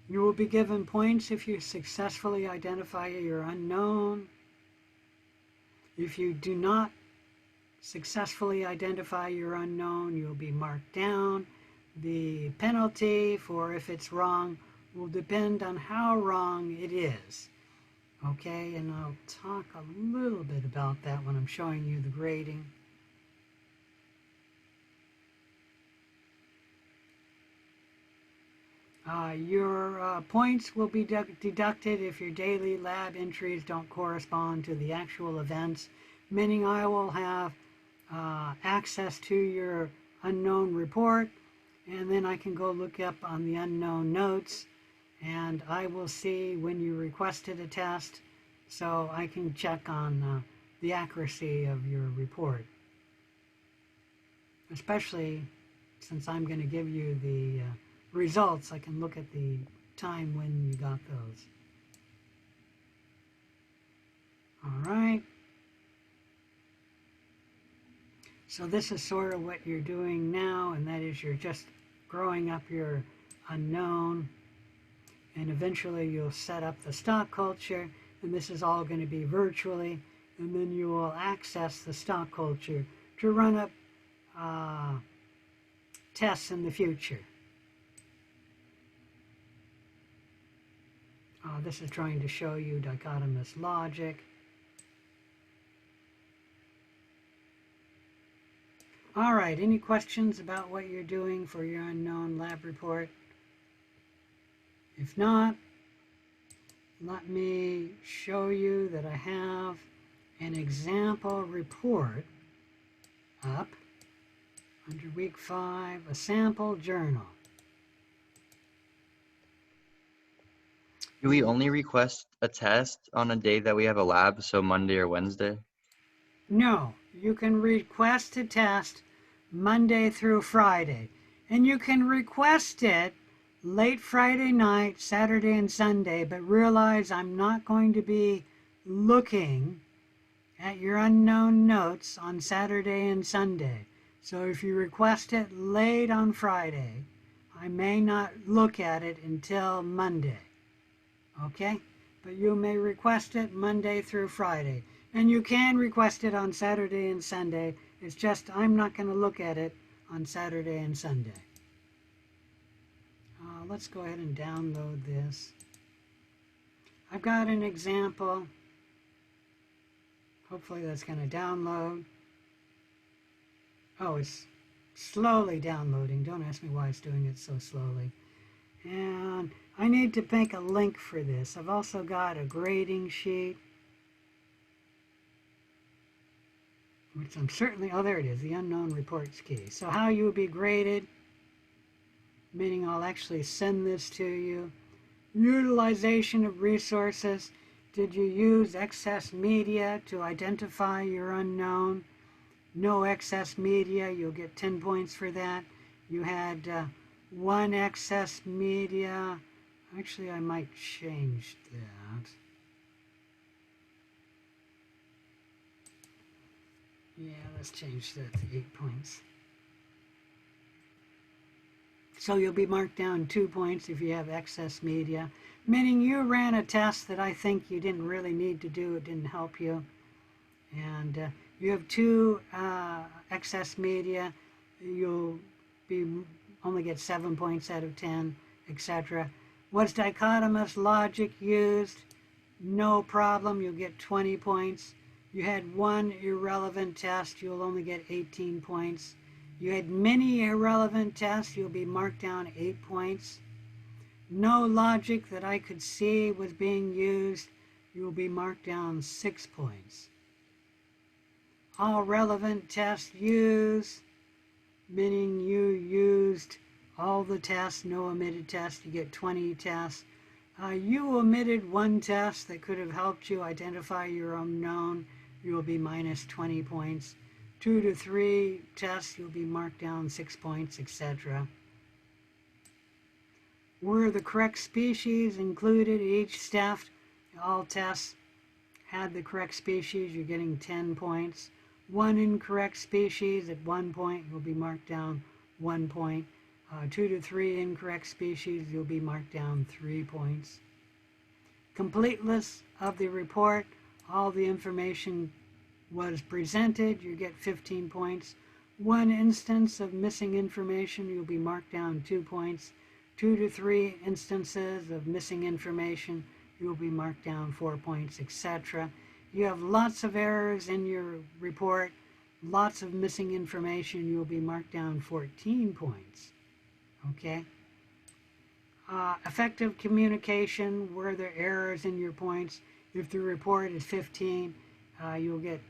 You will be given points if you successfully identify your unknown. If you do not successfully identify your unknown, you'll be marked down. The penalty for if it's wrong will depend on how wrong it is. Okay, and I'll talk a little bit about that when I'm showing you the grading. Your points will be deducted if your daily lab entries don't correspond to the actual events, meaning I will have access to your unknown report, and then I can go look up on the unknown notes, and I will see when you requested a test, so I can check on the accuracy of your report. Especially since I'm going to give you the results, I can look at the time when you got those. All right. So this is sort of what you're doing now, and that is you're just growing up your unknown, and eventually you'll set up the stock culture, and this is all going to be virtually, and then you will access the stock culture to run up tests in the future. This is trying to show you dichotomous logic. All right, any questions about what you're doing for your unknown lab report? If not, let me show you that I have an example report up under week 5, a sample journal. Do we only request a test on a day that we have a lab, so Monday or Wednesday? No, you can request a test Monday through Friday, and you can request it late Friday night, Saturday and Sunday, but realize I'm not going to be looking at your unknown notes on Saturday and Sunday. So if you request it late on Friday, I may not look at it until Monday. Okay? But you may request it Monday through Friday. And you can request it on Saturday and Sunday. It's just I'm not going to look at it on Saturday and Sunday. Let's go ahead and download this. I've got an example. Hopefully that's going to download. Oh, it's slowly downloading. Don't ask me why it's doing it so slowly. And I need to make a link for this. I've also got a grading sheet, which I'm certainly, oh, there it is, the unknown reports key. So how you would be graded, meaning I'll actually send this to you. Utilization of resources. Did you use excess media to identify your unknown? No excess media, you'll get 10 points for that. You had one excess media. Actually, I might change that. Yeah, let's change that to 8 points. So you'll be marked down 2 points if you have excess media, meaning you ran a test that I think you didn't really need to do. It didn't help you. And you have 2 excess media, you'll only get 7 points out of 10, etc. Was dichotomous logic used? No problem, you'll get 20 points. You had 1 irrelevant test, you'll only get 18 points. You had many irrelevant tests, you'll be marked down 8 points. No logic that I could see was being used, you'll be marked down 6 points. All relevant tests used, meaning you used all the tests, no omitted tests, you get 20 tests. You omitted 1 test that could have helped you identify your unknown, you will be minus 20 points. 2 to 3 tests, you'll be marked down 6 points, etc. Were the correct species included each step? All tests had the correct species, you're getting 10 points. 1 incorrect species at 1 point, you'll be marked down 1 point. 2 to 3 incorrect species, you'll be marked down 3 points. Completeness of the report, all the information was presented, you get 15 points. 1 instance of missing information, you'll be marked down 2 points. 2 to 3 instances of missing information, you'll be marked down 4 points, etc. You have lots of errors in your report, lots of missing information, you'll be marked down 14 points. Okay? Effective communication, were there errors in your points? If the report is 15, you'll get,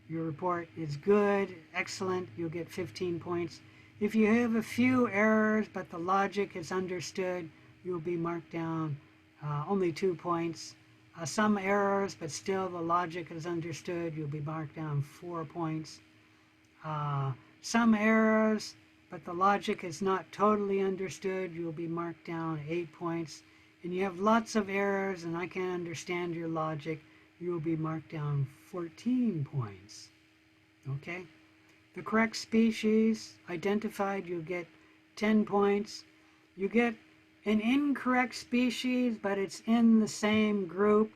your report is good, excellent, you'll get 15 points. If you have a few errors but the logic is understood, you'll be marked down only 2 points. Some errors but still the logic is understood, you'll be marked down 4 points. Some errors but the logic is not totally understood, you'll be marked down 8 points. And you have lots of errors and I can't understand your logic, you'll be marked down 14 points. Okay? The correct species identified, you'll get 10 points. You get an incorrect species, but it's in the same group,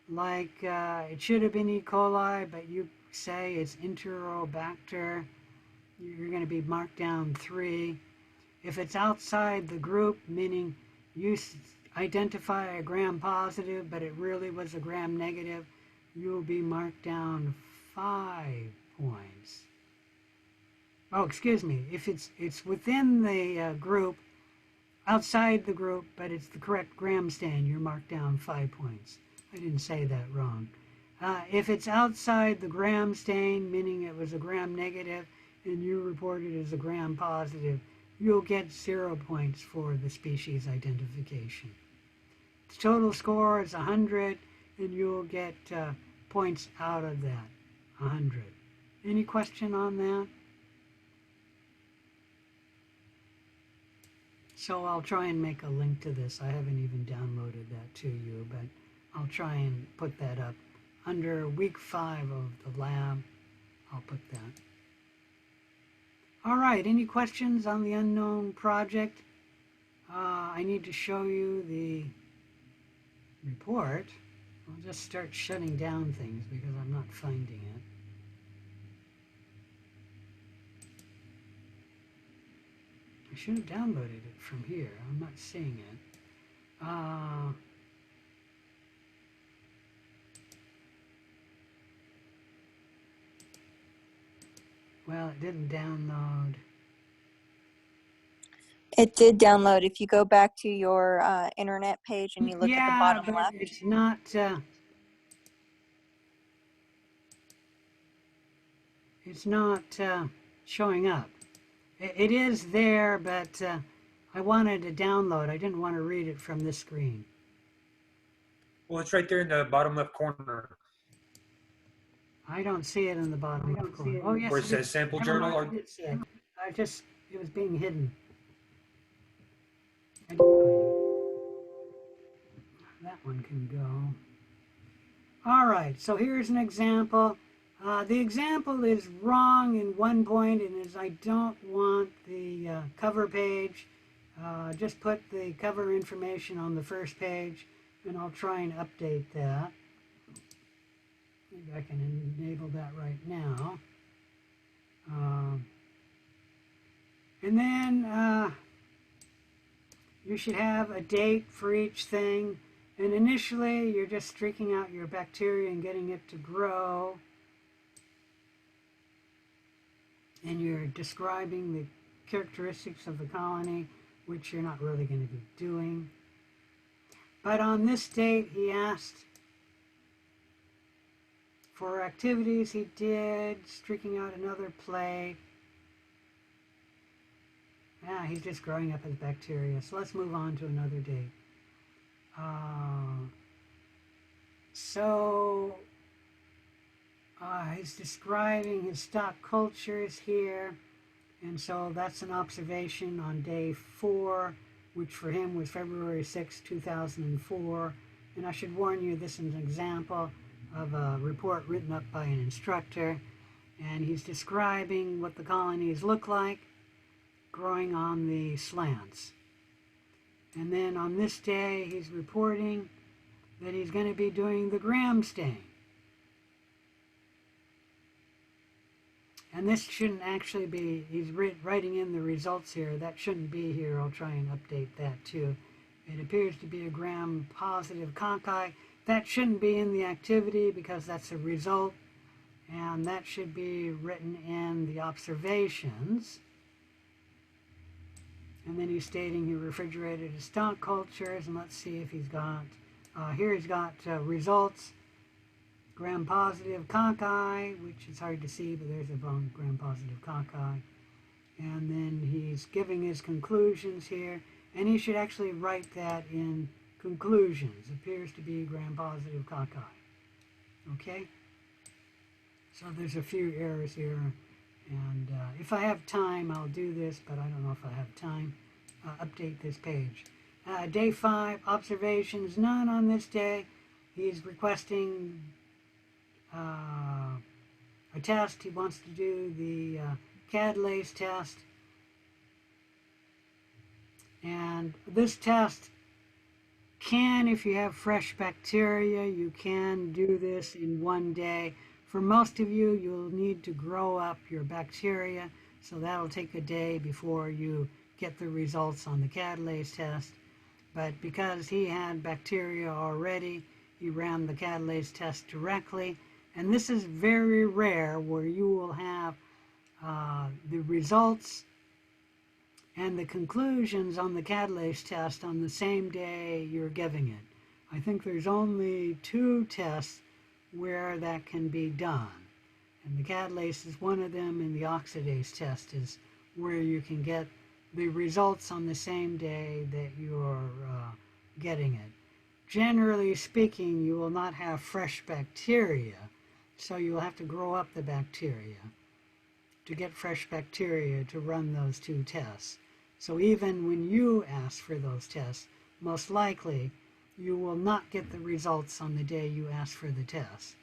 like it should have been E. coli, but you say it's Enterobacter, you're going to be marked down 3. If it's outside the group, meaning you identify a gram-positive, but it really was a gram-negative, you'll be marked down 5 points. Oh, excuse me, if it's within the group, outside the group, but it's the correct gram stain, you're marked down 5 points. I didn't say that wrong. If it's outside the gram stain, meaning it was a gram negative, and you reported as a gram positive, you'll get 0 points for the species identification. The total score is 100, and you'll get points out of that, 100. Any question on that? So I'll try and make a link to this. I haven't even downloaded that to you, but I'll try and put that up. Under week 5 of the lab, I'll put that. All right, any questions on the unknown project? I need to show you the report. I'll just start shutting down things because I'm not finding it. I should have downloaded it from here. I'm not seeing it. Well, it didn't download. It did download. If you go back to your internet page and you look at the bottom but left. It's not showing up. It is there, but I wanted to download. I didn't want to read it from this screen. Well, it's right there in the bottom left corner. I don't see it in the bottom left corner. Oh, yes. Where it says sample Never journal. mind, I did see it. It was being hidden. I didn't find it. That one can go. All right, so here's an example. The example is wrong in one point, and is I don't want the cover page. Just put the cover information on the first page, and I'll try and update that. Maybe I can enable that right now. And then you should have a date for each thing. And initially, you're just streaking out your bacteria and getting it to grow. And you're describing the characteristics of the colony, which you're not really going to be doing. But on this date, he asked for activities he did, streaking out another plate. Yeah, he's just growing up his bacteria. So let's move on to another date. He's describing his stock cultures here. And so that's an observation on day 4, which for him was February 6, 2004. And I should warn you, this is an example of a report written up by an instructor. And he's describing what the colonies look like growing on the slants. And then on this day, he's reporting that he's going to be doing the gram stain. And this shouldn't actually be, he's writing in the results here. That shouldn't be here. I'll try and update that too. It appears to be a gram-positive cocci. That shouldn't be in the activity because that's a result. And that should be written in the observations. And then he's stating he refrigerated his stock cultures. And let's see if he's got, here he's got results. Gram-positive cocci, which is hard to see, but there's a gram-positive cocci. And then he's giving his conclusions here. And he should actually write that in conclusions. Appears to be gram-positive cocci. Okay? So there's a few errors here. And if I have time, I'll do this, but I don't know if I have time. Update this page. Day 5, observations, none on this day. He's requesting a test. He wants to do the catalase test. And this test can, if you have fresh bacteria, you can do this in one day. For most of you, you'll need to grow up your bacteria, so that'll take a day before you get the results on the catalase test. But because he had bacteria already, he ran the catalase test directly. And this is very rare where you will have the results and the conclusions on the catalase test on the same day you're giving it. I think there's only 2 tests where that can be done. And the catalase is one of them, and the oxidase test is where you can get the results on the same day that you're getting it. Generally speaking, you will not have fresh bacteria, so you'll have to grow up the bacteria to get fresh bacteria to run those 2 tests. So even when you ask for those tests, most likely you will not get the results on the day you ask for the test.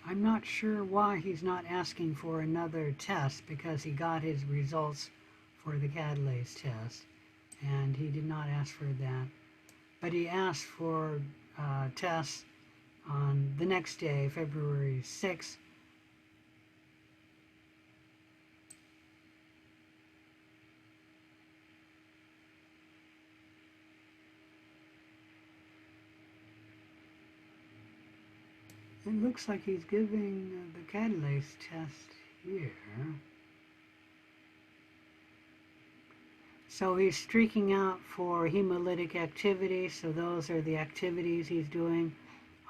I'm not sure why he's not asking for another test, because he got his results for the catalase test and he did not ask for that. But he asked for tests on the next day, February 6th. It looks like he's giving the catalase test here. So he's streaking out for hemolytic activity, so those are the activities he's doing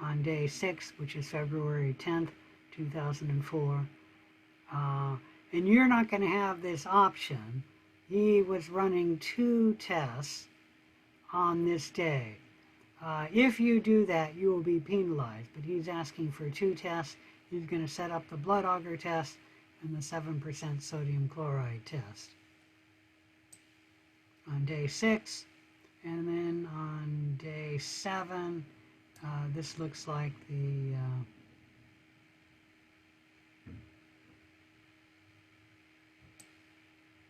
on day 6, which is February 10th, 2004. And you're not going to have this option. He was running 2 tests on this day. If you do that, you will be penalized, but he's asking for 2 tests. He's going to set up the blood agar test and the 7% sodium chloride test on day 6. And then on day 7, this looks like the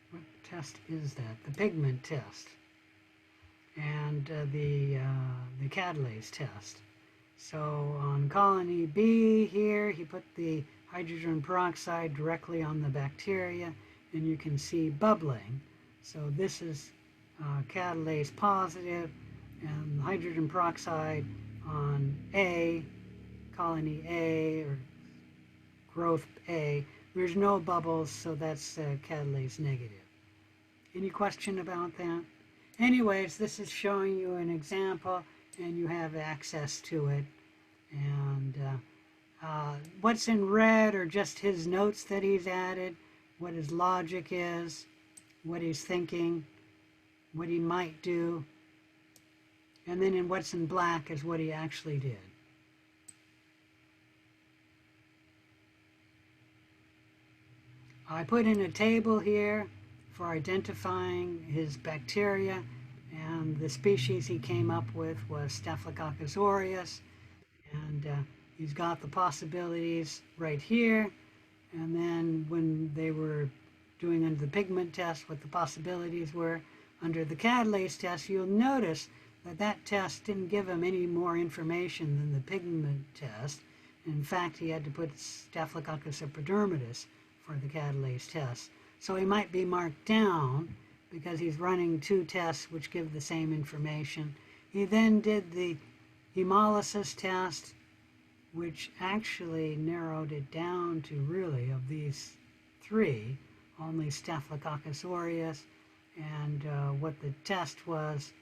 what test is that? The pigment test and the catalase test. So on colony B here, he put the hydrogen peroxide directly on the bacteria, and you can see bubbling. So this is catalase positive, and hydrogen peroxide on A, colony A, or growth A. There's no bubbles, so that's catalase negative. Any question about that? Anyways, this is showing you an example, and you have access to it. And what's in red are just his notes that he's added, what his logic is, what he's thinking, what he might do. And then in what's in black is what he actually did. I put in a table here for identifying his bacteria, and the species he came up with was Staphylococcus aureus, and he's got the possibilities right here. And then when they were doing under the pigment test what the possibilities were under the catalase test, you'll notice that that test didn't give him any more information than the pigment test. In fact, he had to put Staphylococcus epidermidis for the catalase test. So he might be marked down because he's running 2 tests which give the same information. He then did the hemolysis test, which actually narrowed it down to, really, of these 3, only Staphylococcus aureus. And what the test was,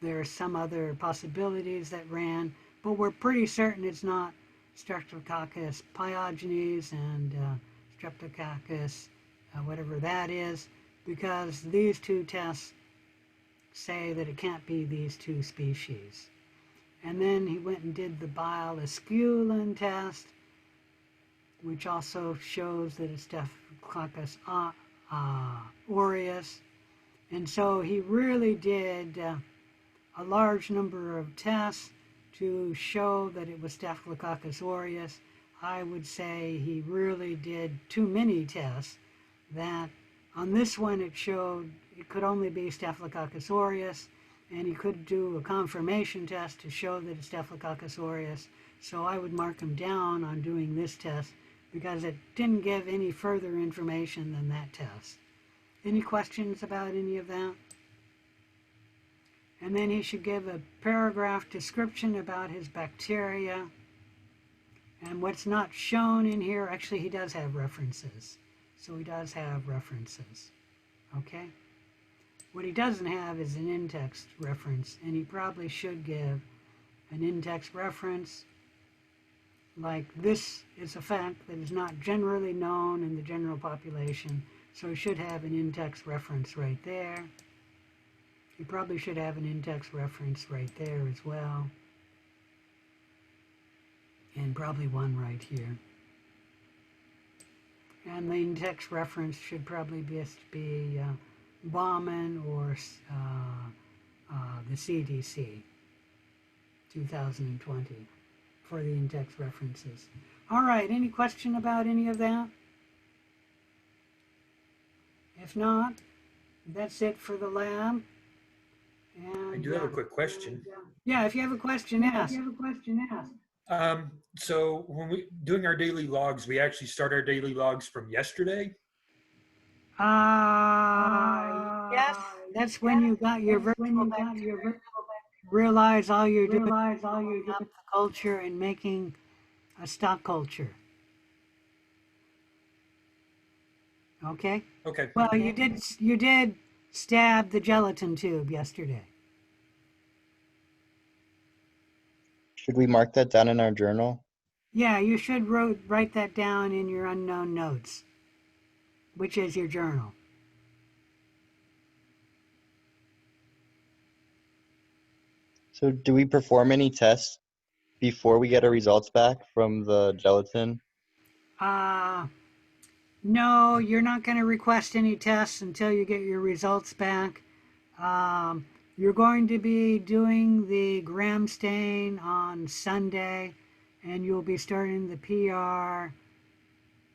there are some other possibilities that ran, but we're pretty certain it's not Streptococcus pyogenes and Streptococcus whatever that is, because these 2 tests say that it can't be these 2 species. And then he went and did the bile esculin test, which also shows that it's Staphylococcus aureus. And so he really did a large number of tests to show that it was Staphylococcus aureus. I would say he really did too many tests. That on this one it showed it could only be Staphylococcus aureus, and he could do a confirmation test to show that it's Staphylococcus aureus. So I would mark him down on doing this test because it didn't give any further information than that test. Any questions about any of that? And then he should give a paragraph description about his bacteria. And what's not shown in here, actually he does have references. So he does have references. Okay? What he doesn't have is an in-text reference, and he probably should give an in-text reference. Like, this is a fact that is not generally known in the general population, so he should have an in-text reference right there. He probably should have an in-text reference right there as well. And probably one right here. And the in-text reference should probably be Bauman or the CDC 2020 for the in-text references. All right, any question about any of that? If not, that's it for the lab. And, I do have a quick question. Yeah, if you have a question, ask. So when we doing our daily logs, we actually start our daily logs from yesterday. Yes, that's when you got your virtual bacteria. Realize all you're doing is blowing up the culture and making a stock culture. Okay? Okay. Well, you did stab the gelatin tube yesterday. Should we mark that down in our journal? Yeah, you should write that down in your unknown notes, which is your journal. So do we perform any tests before we get our results back from the gelatin? No, you're not going to request any tests until you get your results back. You're going to be doing the gram stain on Sunday, and you'll be starting the PR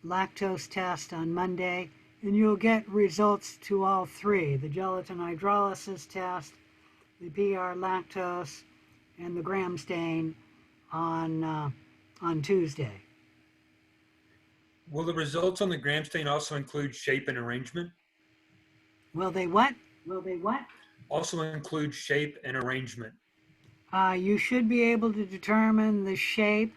lactose test on Monday, and you'll get results to all three, the gelatin hydrolysis test, the PR lactose, and the gram stain on Tuesday. Will the results on the gram stain also include shape and arrangement? Will they what? Also include shape and arrangement. You should be able to determine the shape.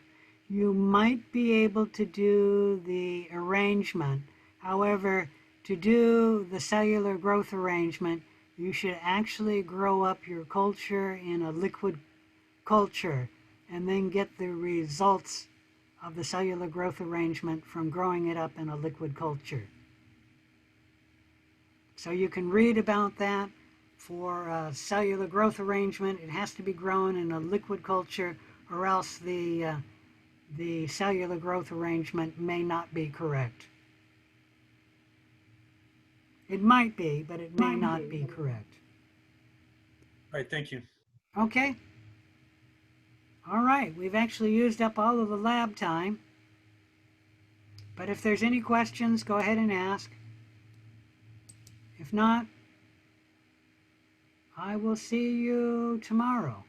You might be able to do the arrangement. However, to do the cellular growth arrangement, you should actually grow up your culture in a liquid culture and then get the results of the cellular growth arrangement from growing it up in a liquid culture. So you can read about that. For cellular growth arrangement, it has to be grown in a liquid culture, or else the cellular growth arrangement may not be correct. It might be, but it may not be correct. All right, thank you. Okay. All right, we've actually used up all of the lab time. But if there's any questions, go ahead and ask. If not, I will see you tomorrow.